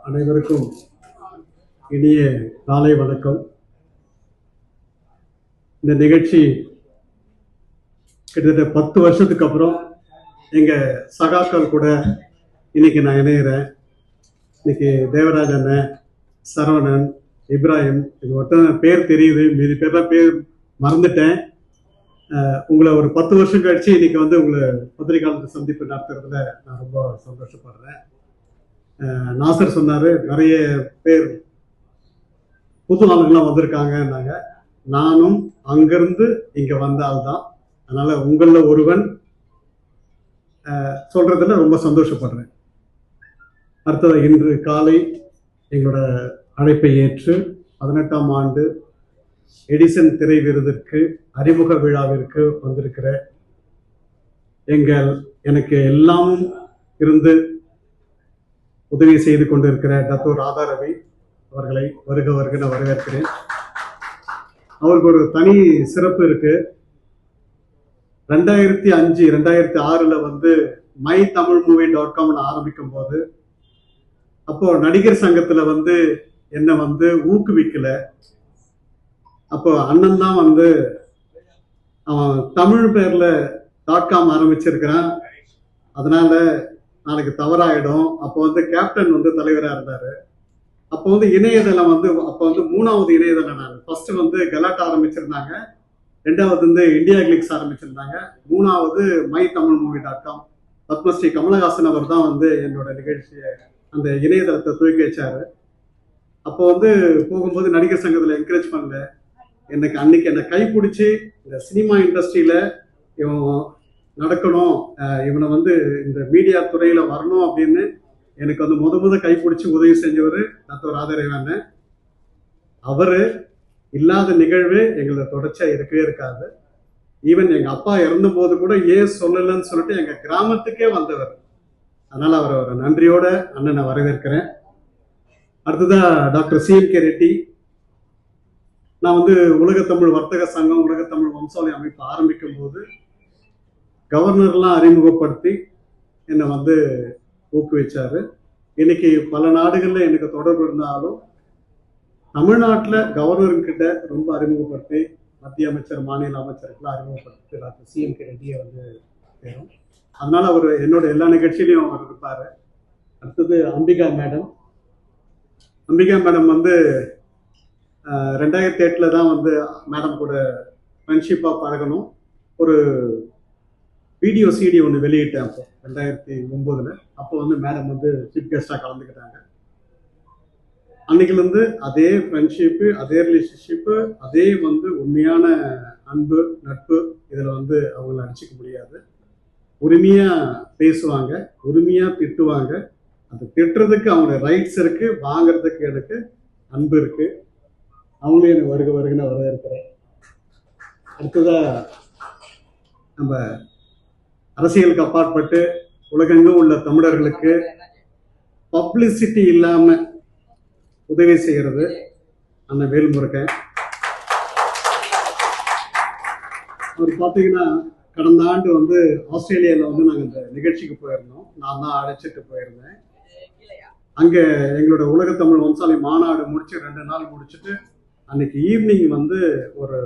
அனைவருக்கும் இனிய காலை வணக்கம். இந்த நிகழ்ச்சி கிட்டத்தட்ட 10 வருஷத்துக்கு அப்புறம் எங்க சகாக்கள் கூட இன்னைக்கு நான் இணைகிறேன். இன்னைக்கு தேவராஜ் அண்ணன், சரவணன், இப்ராஹிம், இது மட்டும் பேர் தெரியுது, மீதி பேர்லாம் பேர் மறந்துட்டேன். உங்களை ஒரு 10 வருஷம் கழிச்சு இன்னைக்கு உங்களை பத்திரிகையாளர் சந்திப்பு நடத்துறதுல நான் ரொம்ப சந்தோஷப்படுறேன். நாசர் சொன்னாரு, நிறைய பேர் புது ஆளுங்களாம் வந்திருக்காங்கன்னாங்க. நானும் அங்கிருந்து இங்க வந்த ஆள் தான். அதனால உங்கள ஒருவன் சொல்றதுல ரொம்ப சந்தோஷப்படுறேன். அடுத்தது, இன்று காலை எங்களோட அழைப்பை ஏற்று 18ஆம் ஆண்டு எடிசன் திரை விருதிற்கு அறிமுக விழாவிற்கு வந்திருக்கிற எனக்கு எல்லாமும் இருந்து உதவி செய்து கொண்டிருக்கிற டாக்டர் ராதா ரவி அவர்களை வருக வருக நான் வரவேற்கிறேன். அவருக்கு ஒரு தனி சிறப்பு இருக்கு. 2005 2006 mytamilmovie.com ஆரம்பிக்கும் போது, அப்போ நடிகர் சங்கத்துல என்ன ஊக்குவிக்கல. அப்போ அண்ணன் தான் அவன் தமிழ் பேர்ல .com ஆரம்பிச்சிருக்கிறான், அதனால நாளைக்கு தவறாயிடும். அப்போ கேப்டன் தலைவரா இருந்தாரு. அப்போ இணையதளம் அப்போ 3வது இணையதளம். நான் ஃபர்ஸ்ட் கலாட்டா ஆரம்பிச்சிருந்தாங்க, 2வது இந்தியா கிளிக்ஸ் ஆரம்பிச்சிருந்தாங்க, 3வது mytamilmovie.com. பத்மஸ்ரீ கமலஹாசன் அவர் தான் என்னோட நிகழ்ச்சியை அந்த இணையதளத்தை துவக்கி வச்சாரு. அப்போ போகும்போது நடிகர் சங்கத்துல என்கரேஜ் பண்ணல. அன்னைக்கு என்னை கைப்பிடிச்சி இந்த சினிமா இண்டஸ்ட்ரியில இவன் நடக்கணும், இவனை இந்த மீடியா துறையில வரணும் அப்படின்னு எனக்கு முத கைப்பிடிச்சி உதவி செஞ்சவர் டாக்டர் ராதாரவி. அவரு இல்லாத நிகழ்வு எங்களை தொடர்ச்சியா இருக்கவே இருக்காது. ஈவன் எங்க அப்பா இறந்த போது கூட ஏன் சொல்லலன்னு சொல்லிட்டு எங்க கிராமத்துக்கே வந்தவர். அதனால அவரை ஒரு நன்றியோட அண்ணனை வரவேற்கிறேன். அடுத்ததா டாக்டர் CMK ரெட்டி. நான் உலகத்தமிழ் வர்த்தக சங்கம், உலகத்தமிழ் வம்சாவளி அமைப்பு ஆரம்பிக்கும் போது கவர்னர்லாம் அறிமுகப்படுத்தி என்னை ஊக்குவிச்சாரு. இன்னைக்கு பல நாடுகள்ல எனக்கு தொடர்பு இருந்தாலும் தமிழ்நாட்டில் கவர்னர்கிட்ட ரொம்ப அறிமுகப்படுத்தி மத்திய அமைச்சர், மாநில அமைச்சருக்கெல்லாம் அறிமுகப்படுத்தி டாக்டர் CMK ரெட்டியை பேரும். அதனால அவர் என்னோட எல்லா நிகழ்ச்சியிலையும் அவர் இருப்பாரு. அடுத்தது அம்பிகா மேடம். அம்பிகா மேடம் 2008 தான் மேடம் கூட ஃப்ரெண்ட்ஷிப்பாக பழகணும். ஒரு வீடியோ CD ஒன்று வெளியிட்டேன் அப்போ 2009. அப்போ மேடம் சீஃப் கெஸ்டாக கலந்துக்கிட்டாங்க. அன்னைக்குலேருந்து அதே ஃப்ரெண்ட்ஷிப்பு, அதே ரிலேஷன்ஷிப்பு, அதே உண்மையான அன்பு, நட்பு. இதில் அவங்கள அடிச்சிக்க முடியாது. உரிமையாக பேசுவாங்க, உரிமையாக திட்டுவாங்க. அது திட்டுறதுக்கு அவங்களோட ரைட்ஸ் இருக்கு, வாங்கிறதுக்கு எனக்கு அன்பு இருக்கு. அவங்களே எனக்கு வருக வருகன்னு வரவேற்கிறேன். அடுத்ததா, நம்ம அரசியலுக்கு அப்பாற்பட்டு உலகெங்கும் உள்ள தமிழர்களுக்கு பப்ளிசிட்டி இல்லாம உதவி செய்யறது அண்ணன் வேல்முருகன். அவர் பார்த்தீங்கன்னா கடந்த ஆண்டு ஆஸ்திரேலியாவில் நாங்கள் இந்த நிகழ்ச்சிக்கு போயிருந்தோம். நான் தான் அழைச்சிட்டு போயிருந்தேன். அங்கே எங்களோட உலகத்தமிழ் வம்சாவளி மாநாடு முடிச்சு 2 நாள் முடிச்சுட்டு அன்னைக்கு ஈவினிங் ஒரு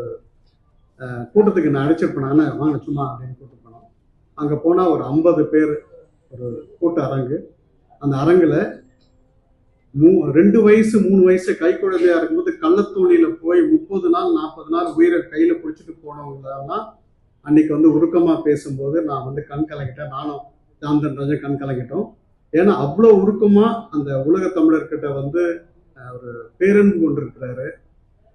கூட்டத்துக்கு நான் அழைச்சிருப்பேன். வாங்க சும்மா அப்படின்னு கூட்டு போனோம். அங்கே போனால் ஒரு 50 பேர், ஒரு கூட்ட அரங்கு. அந்த அரங்கில் 2 வயசு 3 வயசு கை குழந்தையா இருக்கும்போது கள்ளத்தோணியில் போய் 30 நாள் 40 நாள் உயிரை கையில் பிடிச்சிட்டு போனவங்கலாம் அன்னைக்கு உருக்கமாக பேசும்போது நான் கண் கலங்கிட்டேன். நானும் ஜான்தன் ராஜன் கண் கலங்கிட்டோம். ஏன்னா அவ்வளோ உருக்கமாக அந்த உலக தமிழர்கிட்ட ஒரு பேரன்பு கொண்டு இருக்கிறாரு.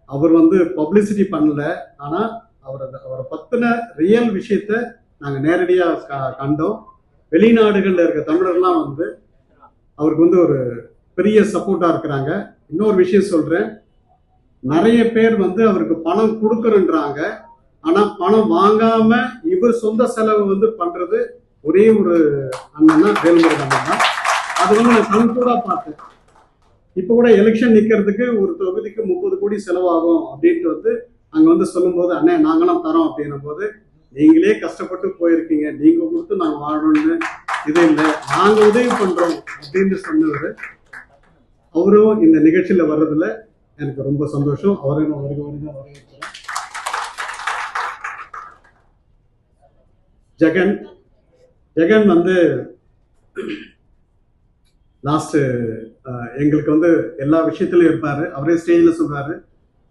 அவர் பப்ளிசிட்டி பண்ணல, ஆனால் அவரை பற்றின ரியல் விஷயத்த நாங்கள் நேரடியாக கண்டோம். வெளிநாடுகளில் இருக்க தமிழர்லாம் அவருக்கு ஒரு பெரிய சப்போர்ட்டாக இருக்கிறாங்க. இன்னொரு விஷயம் சொல்கிறேன், நிறைய பேர் அவருக்கு பணம் கொடுக்குறன்றாங்க. ஆனால் பணம் வாங்காம இவர் சொந்த செலவு பண்ணுறது ஒரே ஒரு அண்ணன்னா வேல்முருகன் அண்ணன் தான். அது நான் கண்கூடா பார்த்தேன். இப்போ கூட எலெக்ஷன் நிற்கிறதுக்கு ஒரு தொகுதிக்கு 30 கோடி செலவாகும் அப்படின்ட்டு அங்கே சொல்லும்போது, அண்ணே நாங்களாம் தரோம் அப்படின்னும் போது, நீங்களே கஷ்டப்பட்டு போயிருக்கீங்க, நீங்க கொடுத்து நாங்கள் வாழணும்னு இது இல்லை, நாங்கள் உதவி பண்றோம் அப்படின்னு சொன்னவர். அவரும் இந்த நிகழ்ச்சியில வர்றதுல எனக்கு ரொம்ப சந்தோஷம். அவரையும் வரவேற்கிறேன். ஜெகன் வந்து லாஸ்ட் எங்களுக்கு வந்து எல்லா விஷயத்திலும் இருப்பாரு. அவரே ஸ்டேஜ்ல சொல்றாரு,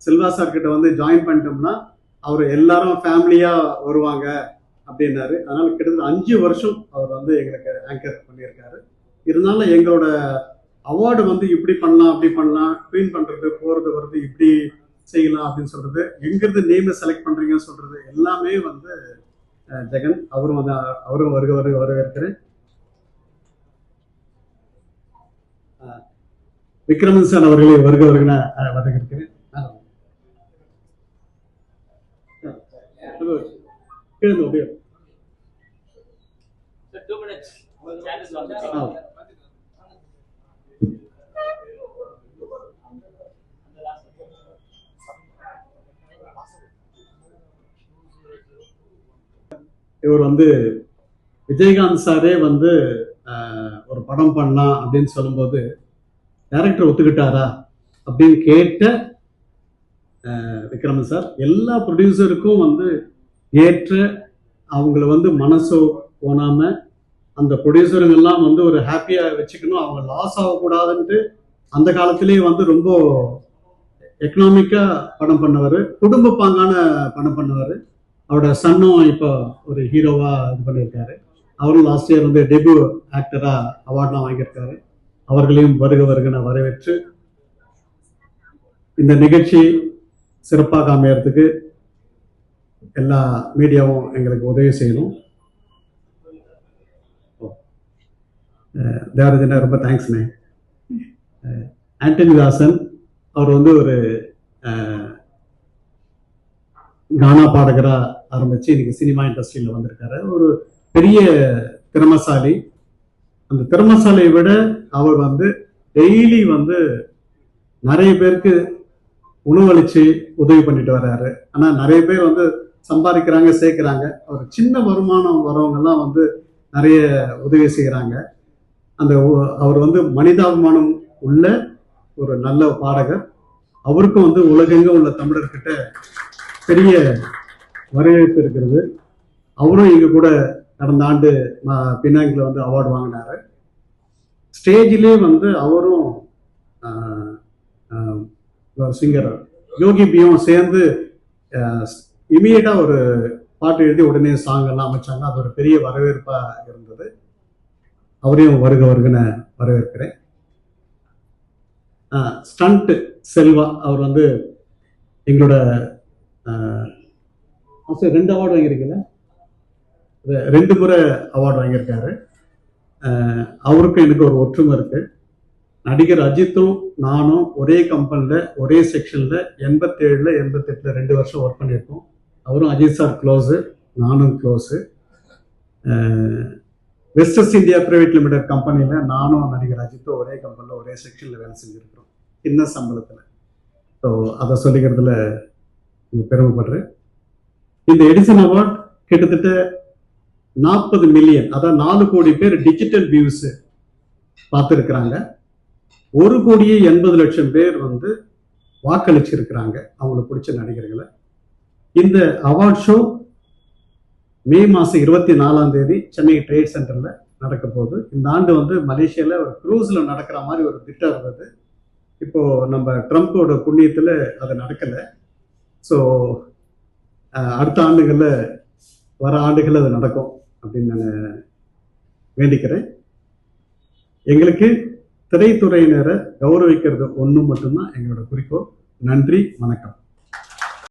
செல்வா சார் கிட்ட வந்து ஜாயின் பண்ணிட்டோம்னா அவர் எல்லாரும் ஃபேமிலியா வருவாங்க அப்படின்னாரு. அதனால கிட்டத்தட்ட 5 வருஷம் அவர் வந்து எங்களுக்கு ஆங்கர் பண்ணியிருக்காரு. இருந்தாலும் எங்களோட அவார்டு வந்து இப்படி பண்ணலாம் அப்படி பண்ணலாம், ட்வீன் பண்றது போறது வருது இப்படி செய்யலாம் அப்படின்னு சொல்றது, எங்கிருந்து நேம் செலக்ட் பண்றீங்கன்னு சொல்றது எல்லாமே வந்து ஜெகன் அவரும் வந்து அவரும் வரவேற்கிறேன். விக்ரமன் சார் அவர்களை வருகிறேன். இவர் வந்து விஜயகாந்த் சாரே வந்து ஒரு படம் பண்ணலாம் அப்படின்னு சொல்லும்போது டைரக்டர் ஒத்துக்கிட்டாரா அப்படின்னு கேட்ட விக்ரமன் சார் எல்லா ப்ரொடியூசருக்கும் வந்து ஏற்ற, அவங்கள வந்து மனசோ போனாம அந்த ப்ரொடியூசருங்கெல்லாம் வந்து ஒரு ஹாப்பியா வச்சுக்கணும், அவங்க லாஸ் ஆகக்கூடாதுன்ட்டு அந்த காலத்திலேயே வந்து ரொம்ப எக்கனாமிக்கா படம் பண்ணவர், குடும்ப பாங்கான படம் பண்ணவர். அவரோட சன்னும் இப்போ ஒரு ஹீரோவா இது பண்ணியிருக்காரு. அவரும் லாஸ்ட் இயர் வந்து டெபியூ ஆக்டரா அவார்ட்லாம் வாங்கியிருக்காரு. அவர்களையும் வருகன வரவேற்று இந்த நிகழ்ச்சி சிறப்பாக அமையறதுக்கு எல்லா மீடியாவும் எங்களுக்கு உதவி செய்யணும். தேவராஜனா ரொம்ப தேங்க்ஸ்ண்ணே. ஆண்டனி தாசன் அவர் வந்து ஒரு கானா பாடகரா ஆரம்பிச்சு இன்னைக்கு சினிமா இண்டஸ்ட்ரியில வந்திருக்காரு. ஒரு பெரிய திறமசாலி. அந்த திறமசாலியை விட அவர் வந்து டெய்லி வந்து நிறைய பேருக்கு உணவளிச்சு உதவி பண்ணிட்டு வர்றாரு. ஆனா நிறைய பேர் வந்து சம்பாதிக்கிறாங்க, சேர்க்கிறாங்க. அவர் சின்ன வருமானம் வரவங்க எல்லாம் வந்து நிறைய உதவி செய்யறாங்க. அந்த அவர் வந்து மனிதாபிமானம் உள்ள ஒரு நல்ல பாடகர். அவருக்கும் வந்து உலகெங்க உள்ள தமிழர்கிட்ட பெரிய வரவேற்பு இருக்கிறது. அவரும் இங்க கூட கடந்த ஆண்டு பினாங்கில் வந்து அவார்டு வாங்கினாரு. ஸ்டேஜிலே வந்து அவரும் சிங்கர் யோகி பியும் சேர்ந்து இமீடியட்டா ஒரு பாட்டு எழுதி உடனே சாங் எல்லாம் அமைச்சாங்க. அது ஒரு பெரிய வரவேற்பா இருந்தது. அவரையும் வருகன வரவேற்கிறேன். ஸ்டண்ட் செல்வா அவர் வந்து எங்களோட 2 அவார்டு வாங்கியிருக்கீங்களா, 2 முறை அவார்டு வாங்கியிருக்காரு. அவருக்கும் எனக்கு ஒரு ஒற்றுமை இருக்கு. நடிகர் அஜித்தும் நானும் ஒரே கம்பெனில ஒரே செக்ஷன்ல 87 88 2 வருஷம் ஒர்க் பண்ணியிருக்கோம். அவரும் அஜித் சார் க்ளோஸு, நானும் close. Westers India private limited கம்பெனியில நானும் நடிகர் அஜித்தும் ஒரே கம்பெனில ஒரே செக்ஷன்ல வேலை செஞ்சிருக்கிறோம், சின்ன சம்பளத்துல. ஸோ அதை சொல்லிக்கிறதுல பெருமைப்படுறேன். இந்த எடிசன் அவார்ட் கிட்டத்தட்ட 40 மில்லியன், அதாவது 4 கோடி பேர் டிஜிட்டல் வியூஸ் பார்த்துருக்குறாங்க. 1,80,00,000 பேர் வந்து வாக்களிச்சிருக்கிறாங்க அவங்களுக்கு பிடிச்ச நடிகர்களை. இந்த அவார்ட் ஷோ மே மாதம் 24ஆம் தேதி சென்னை ட்ரேட் சென்டர்ல நடக்க போகுது. இந்த ஆண்டு வந்து மலேசியால ஒரு க்ரூஸ்ல நடக்கிற மாதிரி ஒரு திட்டம் இருந்தது. இப்போ நம்ம ட்ரம்ப்போட புண்ணியத்துல அது நடக்கலை. ஸோ அடுத்த ஆண்டுகளில் வர ஆண்டுகள் அது நடக்கும் அப்படின்னு நான் வேண்டிக்கிறேன். எங்களுக்கு திரைத்துறையினரை கௌரவிக்கிறது ஒன்று மட்டும்தான் எங்களோட குறிக்கோள். நன்றி, வணக்கம்.